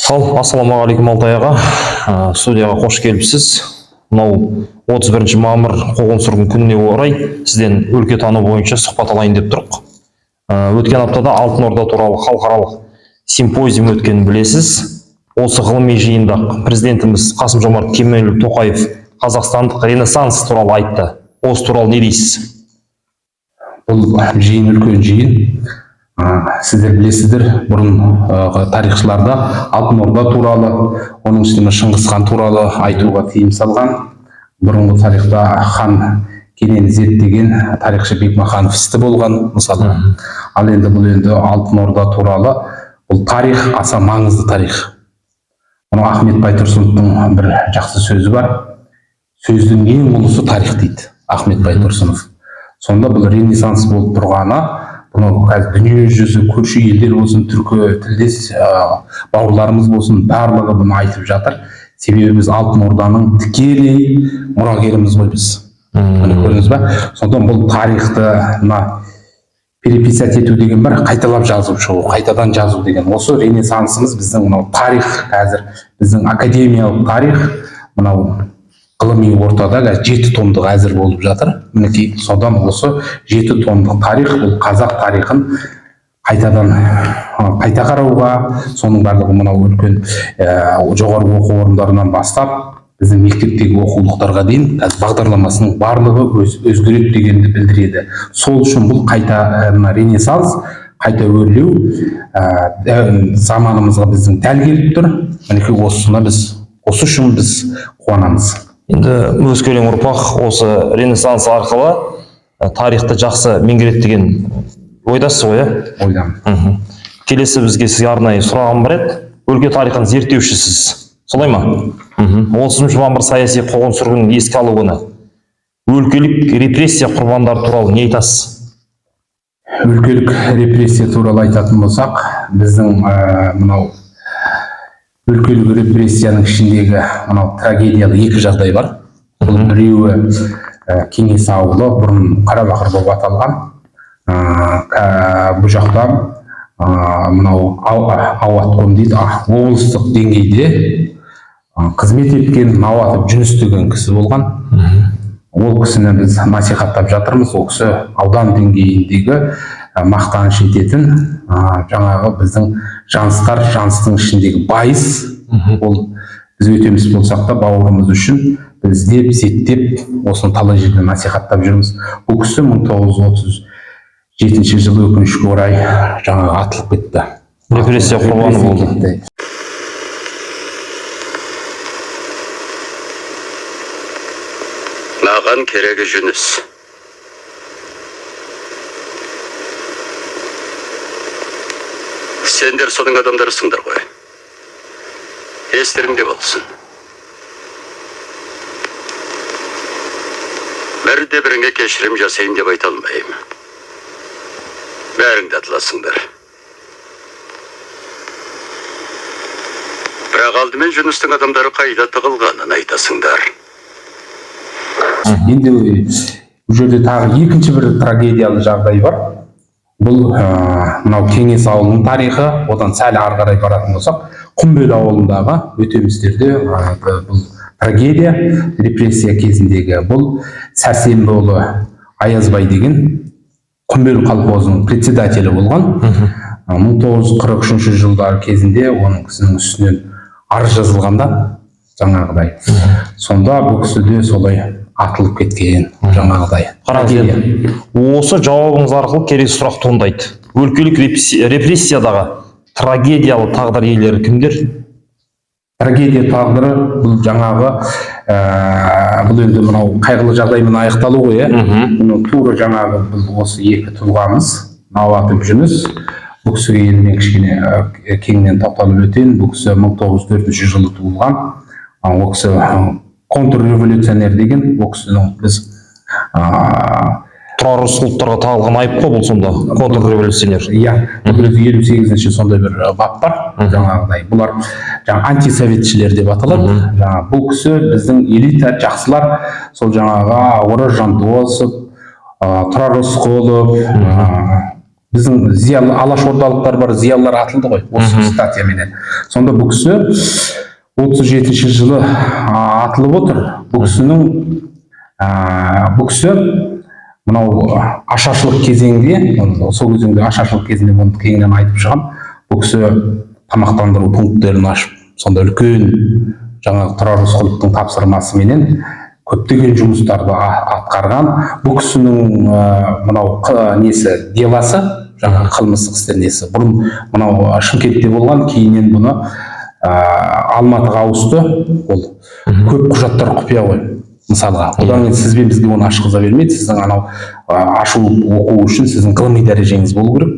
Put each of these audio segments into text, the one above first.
Ассалаумағалейкум Алтай аға. Студияға қош келіпсіз. Мынау 31 мамыр қуғын-сүргін күніне орай сізден өлкетану бойынша сұхбат алайын деп тұрмын. Өткен аптада Алтын Орда туралы халықаралық симпозиум өткенін білесіз. Осы ғылыми жиында президентіміз Қасым-Жомарт Кемелұлы Тоқаев қазақстандық ренессанс туралы айтты. Осы туралы не дейсіз? Бұл жиын үлкен жиын. Сіздер білесіздер, бұрын тарихшыларда Алтын Орда туралы, оның үстіне Шыңғыс хан туралы айтуға тыйым салған. Бұрынғы тарихта хан Кенені зерттеген тарихшы Бекмаханов істі болған, мысалы. Ал енді бұл Алтын Орда туралы, бұл тарих аса маңызды тарих. Оны Ахмет Байтұрсыновтың бір жақсы сөзі бар. Сөздің ең ұлысы тарих дейді Ахмет Байтұрсынов. Сонда бұл ренессанс болып тұрғаны, дүние жүзі, көрші елдер болсын, түркі тілдес бауырларымыз болсын, барлығы бұны айтып жатыр. Себебі біз Алтын Орданың тікелей мұрагеріміз ғой біз. Көрдіңіз ба? Сондықтан бұл тарихты переписать ету деген бар, қайталап жазып шығу, қайтадан жазу деген. Осы ренессансымыз біздің мынау тарих, қазір біздің академиялық тарих, мынау ғылыми ортада 7 томдық әзір болып жатыр. Мінекей, содан осы 7 томдық тарих, бұл қазақ тарихын қайта қарауға, соның барлығы мынау үлкен жоғарғы оқу орындарынан бастап, біздің мектептегі оқулықтарға дейін бағдарламасының барлығы өзгереді дегенді білдіреді. Сол үшін бұл қайта ренессанс, қайта өрлеу заманымызға біздің дәл келіп тұр. Мінекей, осы үшін біз қуанамыз. Енді өскелең ұрпақ осы ренессанс арқылы тарихты жақсы меңгереді деген ойдасыз ғой, иә? Ойдамын. Келесі бізге сізге арнайы сұрағым бар еді. Өлке тарихын зерттеушісіз, солай ма? 30 мамыр саяси қуғын-сүргінін еске алу күні. Өлкелік репрессия құрбандары туралы не айтасыз? Өлкелік репрессия туралы айтатын болсақ, біздің мынау өлкелік репрессияның ішіндегі трагедиялы 2 жағдай бар. Бұл біреуі Кеңес ауылы, бұрын Қарабақыр болып аталған. Бұл жақта мынау Ауатком дейді, облыстық деңгейде қызмет еткен Ауатов Жүніс деген кісі болған. Ол кісіні біз насихаттап жатырмыз. Ол кісі аудан деңгейіндегі мақтаныш ететін жаңағы біздің жаныстың ішіндегі байыз. Ол біз өтеміз болсақ та бауырымыз үшін біз іздеп, зерттеп, осыны талай жерде насихаттап жүрміз. Бұл кісі 1937 жылы өкінішке орай жаңағы атылып кетті. Репрессия құрбаны болды. Маған керегі Жүніс. Сендер соның адамдарысыңдар ғой. Естеріңде болсын. Бірде біріңе кешірім жасайын деп айта алмайым. Бәріңді атыласыңдар. Бірақ алдымен Жүністің адамдары қайда тығылғанын айтасыңдар. Енді бұл жерде тағы екінші бір трагедиялы жағдай бар. Бұл мынау Кеңес ауылының тарихы, одан сәл ары қарай баратын болсақ, Құмбел ауылындағы өтемістерде бұл трагедия, репрессия кезіндегі бұл Сәрсенбіұлы Аязбай деген Құмбел колхозының председателі болған. 1943 жылдар кезінде оның кісінің үстінен арыз жазылғанда жаңағыдай. Сонда бұл кісі де солай атылып кеткен жаңағыдай. Осы жауабыңыз арқылы келесі сұрақ туындайды. Өлкелік репрессиядағы трагедиялы тағдыр иелері кімдер? Трагедия тағдыры бұл жаңағы бұл енді мынау қайғылы жағдаймен аяқталу ғой, тура жаңағы бұл осы 2 тұлғамыз, Ауатов Жүніс. Бұл кісіге енді мен кішкене кеңінен тоқталып өтейін. Бұл кісі 1904 жылы туылған. Ол кісі контрреволюционер деген, ол кісінің біз Тұрар Рысқұловтарға тағылған айып қой бұл сонда, контрреволюционер. Иә, 1958 сондай бір бап бар, жаңағыдай. Бұлар антисоветшілер деп аталады. Бұл кісі біздің элита жақсылар, сол жаңағы Ораз Жандосов, Тұрар Рысқұлов, біздің зиялы алашордалықтар бар, зиялылар атылды ғой осы статьяменен. Сонда бұл кісі 37-ші жылы атылып отыр. Бұл кісі мынау ашаршылық кезеңде, сол кезеңде ашаршылық кезінде оны кеңінен айтып шығам. Бұл кісі тамақтандыру пункттерін ашып, сонда үлкен жаңағы Тұрар Рысқұловтың тапсырмасыменен көптеген жұмыстарды атқарған. Бұл кісінің мынау несі деласы, жаңағы қылмыстық істер несі. Бұрын мынау Шымкентте болған, кейіннен бұны Алматыға ауысты. Ол көп құжаттар құпия ғой. Мысалға, одан кейін сізбен бізге оны ашқыза бермейді. Сіздің анау ашу оқу үшін сіздің ғылыми дәрежеңіз болу керек.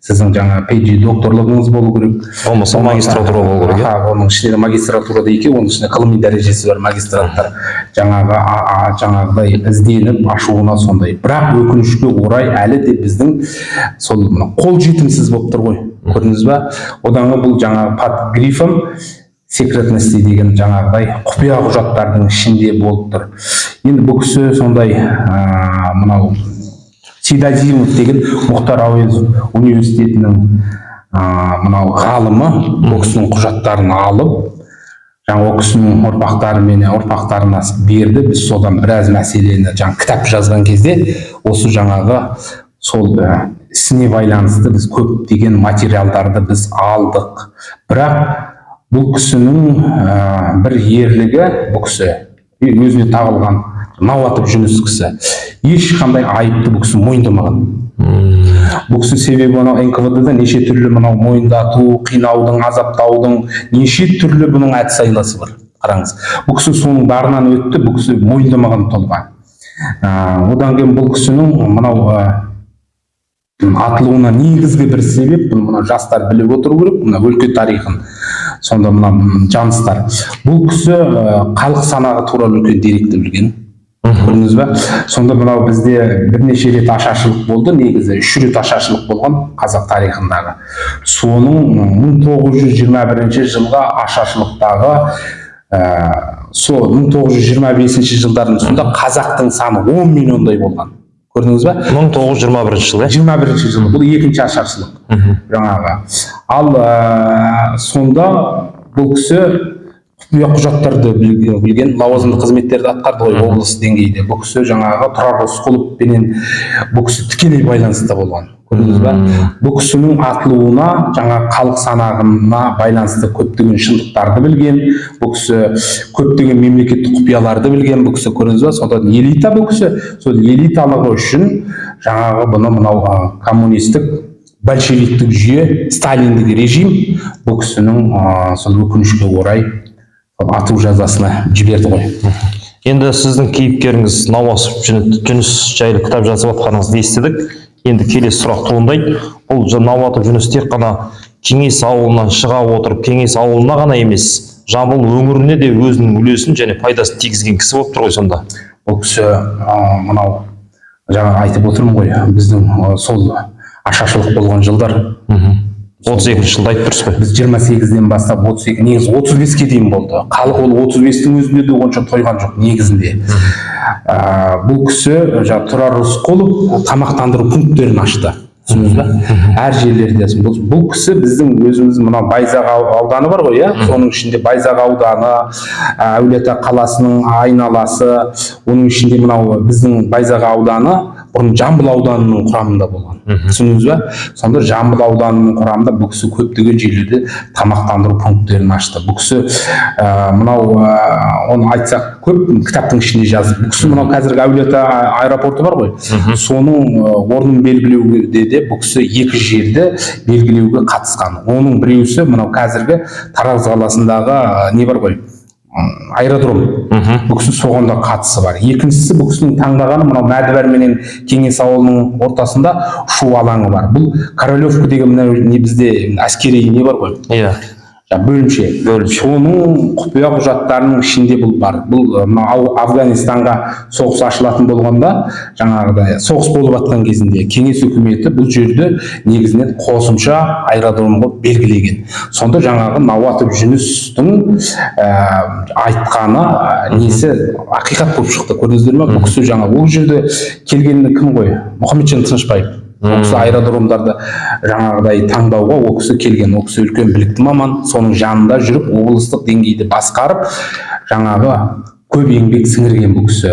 Сіздің жаңа PhD докторлығыңыз болу керек. Болмаса магистратура болу керек. Оның ішінде магистратурада екен, оның ішінде ғылыми дәрежесі бар магистранттар жаңағыдай ізденіп ашуына сондай. Бірақ өкінішке орай әлі де біздің сол қол жетімсіз болып тұр ғой. Көрдіңіз ба? Одан бұл жаңағы под грифом секретности деген жаңағыдай құпия құжаттардың ішінде болып тұр. Енді бұл кісі сондай мынау Сейдазимов деген Мұхтар Әуезов университетінің мынау ғалымы бұл кісінің құжаттарын алып, жаңа ол кісінің ұрпақтарына берді. Біз содан біраз мәселені кітап жазған кезде осы жаңағы сол ісіне байланысты біз көптеген материалдарды біз алдық. Бірақ бұл кісінің бір ерлігі, бұл кісі өзіне тағылған Науатов Жүніс кісі ешқандай айыпты бұл кісі мойындамаған. Бұл кісі себебі мынау НКВД-да неше түрлі мынау мойындату, қинаудың, азаптаудың неше түрлі бұның әдіс айласы бар. Қараңыз. Бұл кісі соның барынан өтті, бұл кісі мойындамаған тұлға. Одан кейін бұл кісінің мынау атылуына негізгі бір себеп, мына жастар біліп отыру керек, мына өлке тарихын. Сонда мына жаныстар. Бұл кісі халық санағы туралы үлкен деректі білген. Көрдіңіз ба? Сонда мынау бізде бірнеше рет ашаршылық болды, негізі 3 рет ашаршылық болған қазақ тарихындағы. Соның 1921 жылға ашаршылықтағы сол 1925 жылдардың сонда қазақтың саны 10 миллиондай болған. Көрдіңіз ба? 1921 жылы. 21 жылы. Бұл екінші ашаршылық. Жаңағы. Ал сонда бұл кісі құпия құжаттарды білген, лауазымды қызметтерді атқарды ғой облыс деңгейде. Бұл кісі жаңағы Тұрар Рысқұловпенен бұл кісі тікелей байланыста болған. Көрдіңіз ба? Бұл кісінің атылуына жаңа халық санағына байланысты көптеген шындықтарды білген, бұл кісі көптеген мемлекеттік құпияларды білген, бұл кісі көрдіңіз ба? Содан элита бұл кісі, сол элиталығы үшін жаңағы бұны мынау коммунистік большевиктік жүйе, сталиндік режим бұл кісінің сол өкінішке орай ату жазасына жіберді ғой. Енді сіздің кейіпкеріңіз Науатов Жүніс жайлы кітап жазып жатқаныңызды естідік. Енді келесі сұрақ туындайды. Бұл Науатов Жүніс тек қана Кеңес ауылынан шыға отырып, Кеңес ауылына ғана емес, Жамбыл өңіріне де өзінің үлесін және пайдасын тигізген кісі болып тұр ғой сонда. Бұл кісі мынау жаңа айтып отырмын ғой, біздің сол ашаршылық болған жылдар 32 жылда айтып тұрсыз ғой. Біз 28-ден бастап 32, негізі 35-ке дейін болды. Халық ол 35-тің өзінде де онша тойған жоқ негізінде. Бұл кісі Тұрар Рысқұлов тамақтандыру пункттерін ашты. Түсіндіңіз ба? Әр жерлерде. Бұл кісі біздің өзіміз мына Байзақ ауданы бар ғой, иә? Соның ішінде Байзақ ауданы, Әулиеата қаласының айналасы, оның ішінде мынау біздің Байзақ ауданы бұрын Жамбыл ауданының құрамында болған. Түсіндіңіз ба? Сонда Жамбыл ауданының құрамында бұл кісі көптеген жерлерде тамақтандыру пункттерін ашты. Бұл кісі мынау оны айтсақ көп кітаптың ішінде жазды. Бұл кісі мынау қазіргі Әулиеата аэропорты бар ғой. Соның орнын белгілеуде де бұл кісі 2 жерді белгілеуге қатысқан. Оның біреусі мынау қазіргі Тараз қаласындағы не бар ғой? Аэродром. Бұл кісі соғанда қатысы бар. Екіншісі бұл кісінің таңдағаны мынау Мәдібар менен Кеңес ауылының ортасында ұшу алаңы бар. Бұл Королевка деген не бізде әскери не бар ғой? Иә. Бөлімше. Соның құпия құжаттарының ішінде бұл бар. Бұл Афганистанға соғыс ашылатын болғанда, жаңағыдай соғыс болып жатқан кезінде Кеңес үкіметі бұл жерді негізінен қосымша аэродромға белгілеген. Сонда жаңағы Науатов Жүністің айтқаны несі ақиқат болып шықты. Көрдіңіздер ме? Бұл кісі жаңа ол жерде келгені кім ғой? Мұхамеджан Тынышбаев. Ол кісі аэродромдарды жаңағыдай таңдауға ол кісі келген. Ол кісі үлкен білікті маман, соның жанында жүріп облыстық деңгейде басқарып, жаңағы көп еңбек сіңірген бұл кісі.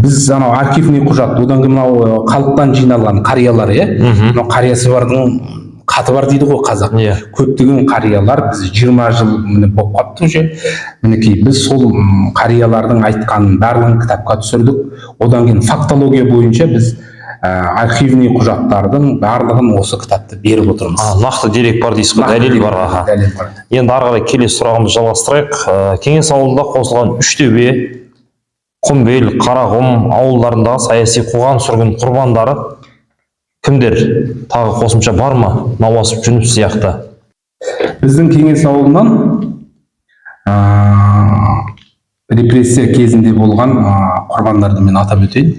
Біз анау архивный құжат, одан кейін мынау халықтан жиналған қариялар, мынау қариясы бардың қаты бар дейді ғой қазақ. Көптеген қариялар біз 20 жыл болып қапты уже. Мінекей біз сол қариялардың айтқанын барлығын кітапқа түсірдік. Одан кейін фактология бойынша біз архивный құжаттардың барлығын осы кітапты беріп отырмыз. Нақты дерек бар дейсіз ғой, дәлел бар. Дәлел бар. Енді ары қарай келесі сұрағымызды жалғастырайық. Кеңес ауылында қосылған Үштөбе, Құмбел, Қарағұм ауылдарындағы саяси қуғын-сүргін құрбандары кімдер? Тағы қосымша бар ма? Науасып Жүніп сияқты. Біздің Кеңес ауылынан репрессия кезінде болған құрбандарды мен атап өтейін.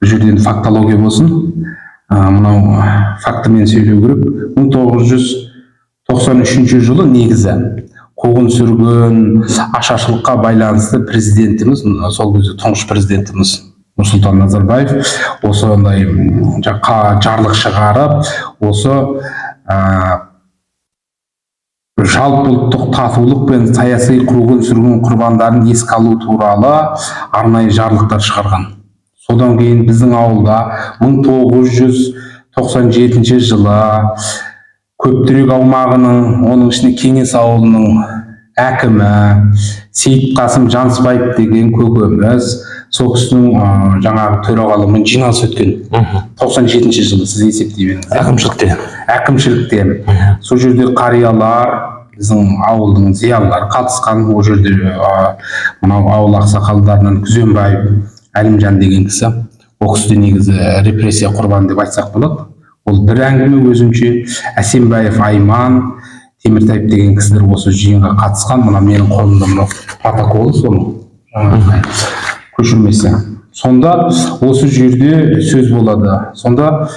Бұл жерден фактология болсын. Мынау фактімен сөйлеу керек. 1993 жылы негізі қуғын-сүргін, ашаршылыққа байланысты президентіміз, сол кезде тұңғыш президентіміз Нұрсұлтан Назарбаев осындай жарлық шығарып, осы жалпыұлттық татулық пен саяси қуғын-сүргін құрбандарын еске алу туралы арнайы жарлықтар шығарған. Содан кейін біздің ауылда 1997 жылы Көптерек аумағының, оның ішінде Кеңес ауылының әкімі Сейітқасым Жанысбаев деген көкеміз, сол кісінің жаңағы төрағалығымен жиналыс өткен. 97 жылы, сіз есептей беріңіз. Әкімшілікте. Сол жерде қариялар, біздің ауылдың зиялылары қатысқан. Ол жерде мынау ауыл ақсақалдарынан Күзембаев, Әлімжан деген кісі. Ол кісі негізі репрессия құрбаны деп айтсақ болады. Ол бір әңгіме өзінше. Әсембаев Айман, Теміртаев деген кісілер осы жиынға қатысқан. Мына менің қолымда мынау протоколы, соның көшірмесі. Сонда осы жерде сөз болады. Сонда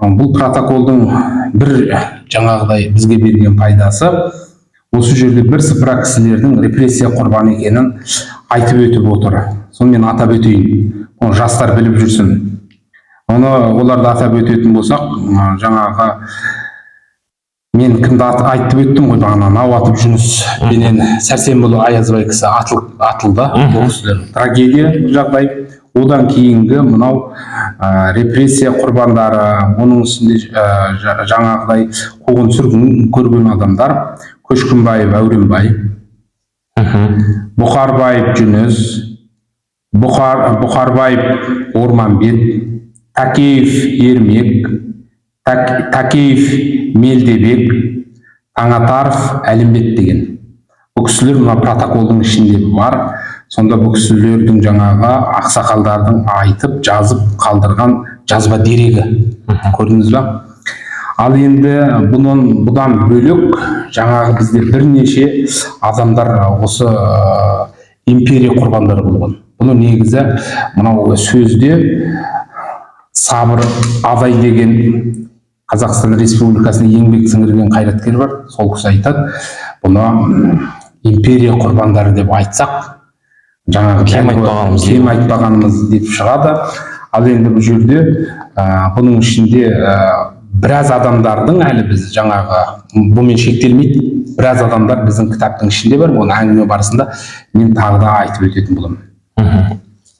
бұл протоколдың бір жаңағыдай бізге берген пайдасы, осы жерде бір сыпыра кісілердің репрессия құрбаны екенін айтып өтіп отыр. Соны мен атап өтейін. Оны жастар біліп жүрсін. Оны оларды атап өтетін болсақ, жаңағы мен кімді айтып өттім ғой, бағана Науатып Жүніс пенен Сәрсенбұлы Аязбай кісі атылды. Бұл кісілер трагедия жағдай. Одан кейінгі мынау репрессия құрбандары, оның үстінде жаңағыдай қуғын-сүргін көрген адамдар: Көшкінбаев Әуренбай, Бұқарбаев Жүніс, Бұқарбаев Орманбет, Такеев Ермек, Такеев Мелдебек, Таңатаров Әлімбет деген. Бұл кісілер мына протоколдың ішінде бар. Сонда бұл кісілердің жаңағы ақсақалдардың айтып, жазып қалдырған жазба дерегі. Көрдіңіз ба? Ал енді бұдан бөлек жаңағы бізде бірнеше адамдар осы империя құрбандары болған. Бұны негізі мынау сөзде Сабыр Адай деген Қазақстан Республикасының еңбек сіңірген қайраткер бар. Сол кісі айтады, бұны империя құрбандары деп айтсақ, жаңағы кем айтпағанымыз деп шығады. Ал енді бұл жерде бұның ішінде біраз адамдардың әлі біз жаңағы бұмен шектелмейді. Біраз адамдар біздің кітаптың ішінде бар. Оны әңгіме барысында мен тағы да айтып өтетін боламын.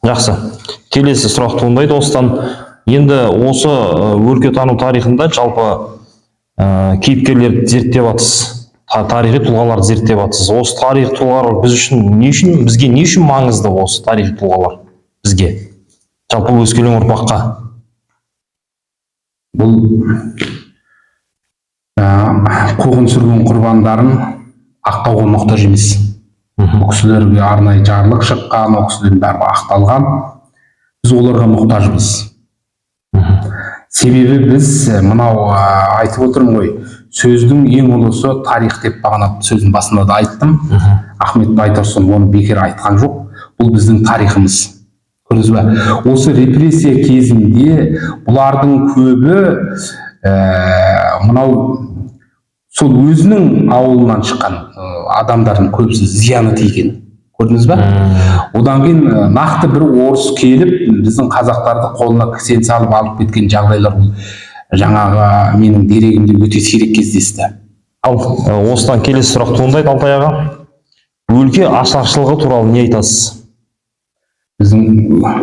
Жақсы. Келесі сұрақ туындайды осыдан. Енді осы өлкетану тарихында жалпы кейіпкерлерді зерттеп жатсыз, тарихи тұлғаларды зерттеп жатсыз. Осы тарихи тұлғалар бізге не үшін маңызды, осы тарихи тұлғалар бізге, жалпы өскелең ұрпаққа? Бұл қуғын-сүргін құрбандарын ақтауға мұқтаж емес. Бұл кісілерге арнайы жарлық шыққан, ол кісілердің бәрі ақталған. Біз оларға мұқтажбыз. Себебі біз мынау айтып отырмын ғой, сөздің ең ұлысы тарих деп бағана сөздің басында да айттым. Ахмет Байтұрсынов оны бекер айтқан жоқ. Бұл біздің тарихымыз. Көрдіңіз бе? Осы репрессия кезінде бұлардың көбі мынау сол өзінің ауылынан шыққан адамдардың көбісі зияны тиген. Көрдіңіз ба? Одан кейін нақты бір орыс келіп біздің қазақтарды қолына кісен салып алып кеткен жағдайлар бұл жаңағы менің дерегімде өте сирек кездесті. Ал осыдан келесі сұрақ туындайды, Алтай аға. Өлке ашаршылығы туралы не айтасыз? Біздің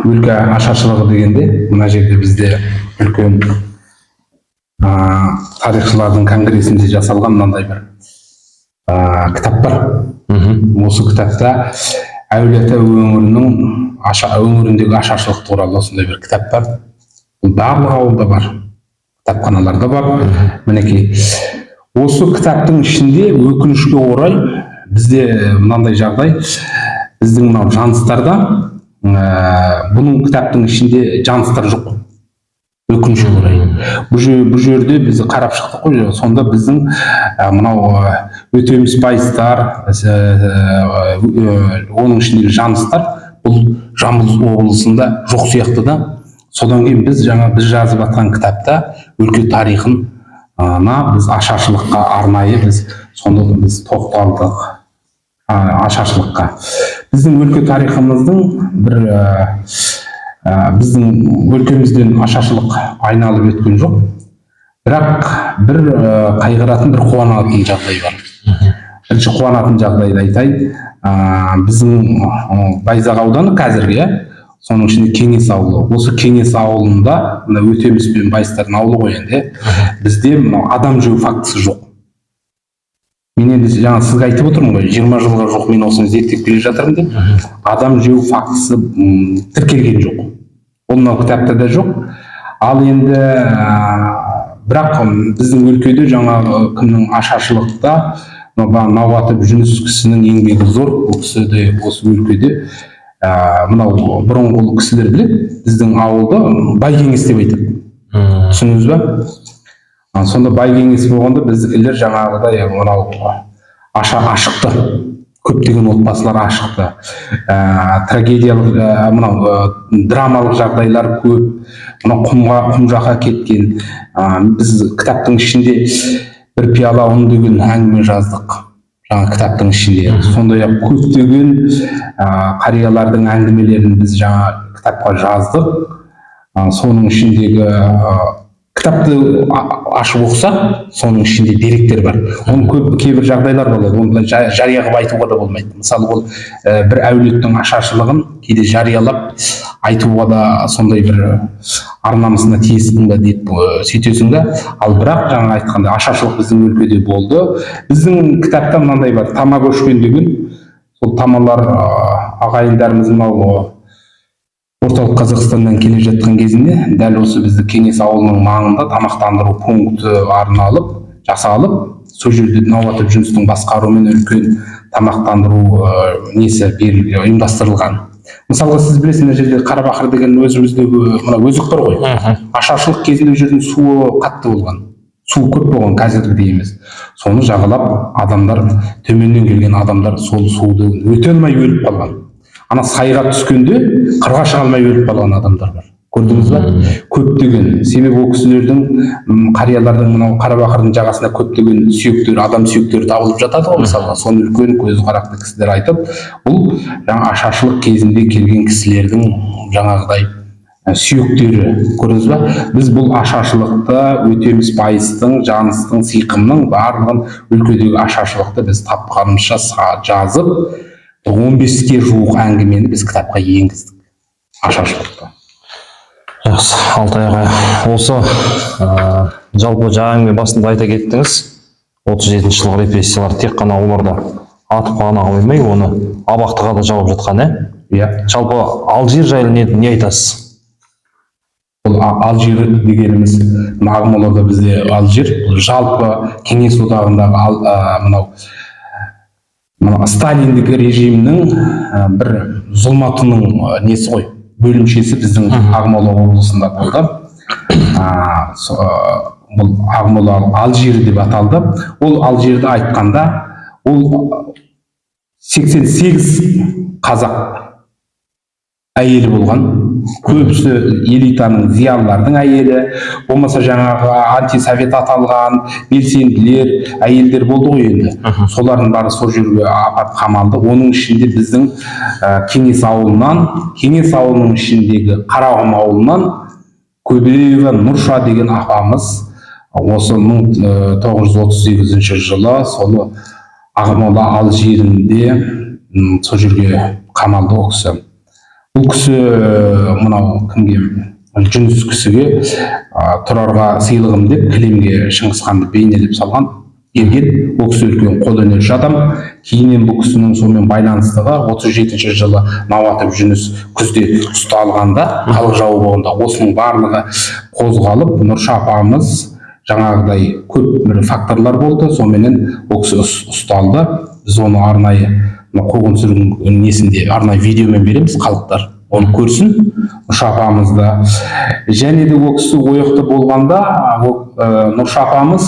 өлке ашаршылығы дегенде мына жерде бізде үлкен тарихшылардың конгрессінде жасалған мынандай бір кітап бар. Осы кітапта Әулие-Ата өңіріндегі ашаршылық туралы осындай бір кітап бар. Бұл барлық ауылда бар, кітапханаларда бар. Мінекей осы кітаптың ішінде өкінішке орай бізде мынандай жағдай, біздің мынау жаныстарда бұның кітаптың ішінде жаныстар жоқ. Өкінішке орай. Бұл жерде біз қарап шықтық қой, сонда біздің мынау өтеміс байыстар, оның ішіндегі жаныстар бұл Жамбыл облысында жоқ сияқты да. Содан кейін біз жазып жатқан кітапта өлке тарихын біз ашаршылыққа арнайы сонда біз тоқталдық ашаршылыққа. Біздің өлке тарихымыздың біздің өлкемізден ашаршылық айналып өткен жоқ, бірақ бір қайғыратын, бір қуанатын жағдай бар. Бірінші қуанатын жағдайды айтайын. Біздің Байзақ ауданы қазіргі, соның ішінде Кеңес ауылы. Осы Кеңес ауылында, мына Өтеміс пен Байыстардың ауылы ғой енді, бізде адам жеу фактісі жоқ. Мен енді жаңа сізге айтып отырмын ғой, 20 жылға жоқ мен осыны зерттеп келе жатырмын деп, адам жеу фактісі тіркелген жоқ. Ол мынау кітапта да жоқ. Ал енді бірақ біздің өлкеде жаңағы кімнің ашаршылықта Науатов Жүніс кісінің еңбегі зор. Ол кісі де осы өлкеде мынау бұрынғы кісілер біледі, біздің ауылда Байгеңес деп айтады. Түсіндіңіз ба? Сонда Байгеңес болғанда біздікілер жаңағыдай мынау ашықты. Көптеген отбасылар ашықты. Трагедиялық, мынау драмалық жағдайлар көп. Мынау құм жаққа кеткен. Біз кітаптың ішінде бір пиала ұн деген әңгіме жаздық. Жаңа кітаптың ішінде. Сондай-ақ көптеген қариялардың әңгімелерін біз жаңа кітапқа жаздық. Соның ішіндегі кітапты ашып оқса, соның ішінде деректер бар. Оның кейбір жағдайлар болады, оны жария қылып айтуға да болмайды. Мысалы, ол бір әулеттің ашаршылығын кейде жариялап айтуға да сондай бір ар-намысына тиесің ба деп сөйтесің да. Ал бірақ жаңа айтқанда ашаршылық біздің өлкеде болды. Біздің кітапта мынандай бар, тама көшкен деген, сол тамалар ағайындарымыз мынау орталық Қазақстаннан келе жатқан кезінде дәл осы бізді Кеңес ауылының маңында тамақтандыру пункті арналып, жасалып, сол жерде Науатов Жүністің басқаруымен үлкен тамақтандыру ұйымдастырылған. Мысалға сіз білесіз, мына жерде Қарабақыр деген өзіміздегі мына өзік бар ғой. Ашаршылық кезінде жердің суы қатты болған. Су көп болған, қазіргідей емес. Соны жағалап адамдар, төменнен келген адамдар сол суды өте алмай өліп қалған. Ана сайға түскенде қырға шыға алмай өліп қалған адамдар бар. Көрдіңіз ба? Көптеген. Себебі ол кісілердің, қариялардың мынау Қарабақырдың жағасында көптеген сүйектер, адам сүйектері табылып жатады ғой мысалға. Соны үлкен көзі қарақты кісілер айтып, бұл жаңа ашаршылық кезінде келген кісілердің жаңағыдай сүйектері. Көрдіңіз ба? Біз бұл ашаршылықты Өтеміс Байыстың, Жаныстың, Сиқымның барлығын өлкедегі ашаршылықты біз тапқанымызша жазып 15-ке жуық әңгімені біз кітапқа енгіздік. Ашаршылықта. Жақсы, Алтай аға, осы жалпы жаңа басында айта кеттіңіз, 37 жылғы репрессиялар тек қана оларда атып қана қоймай, оны абақтыға да жауып жатқан, Иә. Жалпы Алжир жайлы не айтасыз? Бұл Алжир дегеніміз, Ақмолада бізде Алжир, жалпы Кеңес одағындағы мынау Сталиндік режимнің бір зұлматының несі ғой, бөлімшесі біздің Ақмола облысында болды. Бұл Ақмола Алжир деп аталды. Ол Алжирді айтқанда, ол 88 қазақ әйелі болған. көбісі элитаның, зиялылардың әйелі, болмаса жаңағы антисовет аталған белсенділер, әйелдер болды ғой енді. Солардың бары сол жерге апарып қамалды. Оның ішінде біздің Кеңес ауылының ішіндегі Қарағым ауылынан Көбеева Нұрша деген апамыз осы 1938 жылы сол Ақмола Алжирінде сол жерге қамалды ол кісі. Бұл кісі мынау кімге, Жүніс кісіге тұрарға сыйлығым деп кілемге Шыңғысханды бейнелеп салған берген. Ол кісі үлкен қолөнерші адам. Кейіннен бұл кісінің сонымен байланыстығы 37 жылы Науатов Жүніс күзде ұсталғанда, халық жауы болғанда осының барлығы қозғалып, Нұрша апамыз жаңағыдай көп бір факторлар болды. Соменен ол кісі ұсталды. Біз оны арнайы қуғын-сүргін несінде арнайы видеомен береміз, халықтар оны көрсін. Нұрша апамызды және де ол кісі ойықты болғанда Нұрша апамыз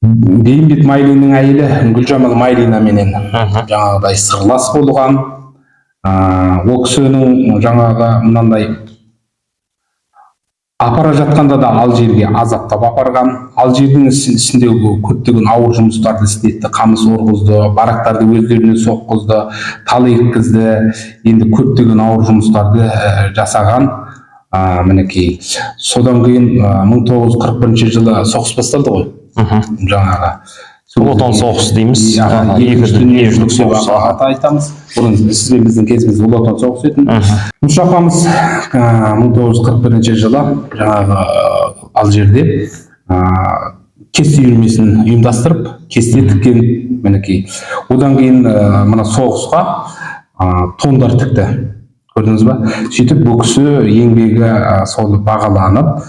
Бейімбет Майлиннің әйелі Гүлжамал Майлина менен жаңағыдай сырлас болған. Ол кісінің жаңағы мынандай апара жатқанда да Алжирге азаптап апарған. Алжирдің ішіндегі көптеген ауыр жұмыстарды істетті, қамыс орғызды, барақтарды өздеріне соққызды, тал еккізді. Енді көптеген ауыр жұмыстарды жасаған. Мінекей содан кейін 1941 жылы соғыс басталды ғой. Жаңағы Ұлы Отан соғысы дейміз. Екінші дүниежүзілік соғыс айтамыз. Бұрын сізбен біздің кезімізде Ұлы Отан соғысы өтті. Нұрша апамыз 1941 жылы жаңағы Алжирде кесте үйірмесін ұйымдастырып, кесте тіккен мінекей. Одан кейін мына соғысқа тондар тікті. Көрдіңіз ба? Сөйтіп бұл кісі еңбегі сол бағаланып,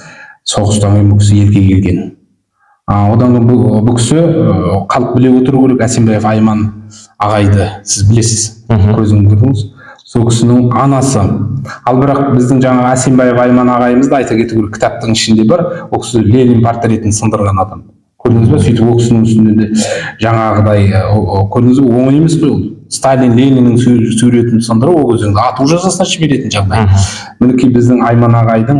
соғыстан кейін бұл кісі елге келген. Одан кейін бұл кісі халық біле отыру керек, Әсембаев Айман ағайды сіз білесіз, көзіңіз көрдіңіз. Сол кісінің анасы. Ал бірақ біздің жаңа Әсембаев Айман ағайымызды айта кету керек, кітаптың ішінде бар, ол кісі Ленин портретін сындырған адам. Көрдіңіз бе? Сөйтіп ол кісінің үстінде жаңағыдай көрдіңіз бе? Оңай емес қой ол. Сталин Лениннің суретін сындырып, ол өзіңді ату жазасына жіберетін жағдай. Мінекей біздің Айман ағайдың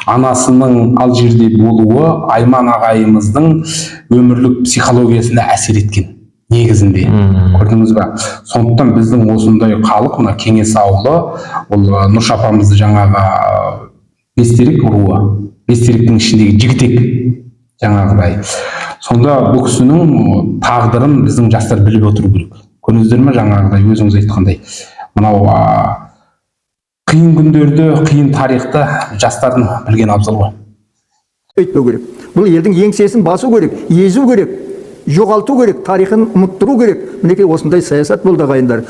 анасының Алжирде болуы Айман ағайымыздың өмірлік психологиясына әсер еткен негізінде. Көрдіңіз бе? Сондықтан біздің осындай халық, мына Кеңес ауылы, ол Нұрша апамызды жаңағы Бестерек руы, Бестеректің ішіндегі жігітек жаңағыдай. Сонда бұл кісінің тағдырын біздің жастар біліп отыру керек. Көрдіңіздер ме, жаңағыдай өзіңіз айтқандай, мынау қиын күндерді, қиын тарихты жастардың білген абзал ғой. Өйтпеу керек. Бұл елдің еңсесін басу керек, езу керек, жоғалту керек, тарихын ұмыттыру керек. Мінекей осындай саясат болды ағайындар.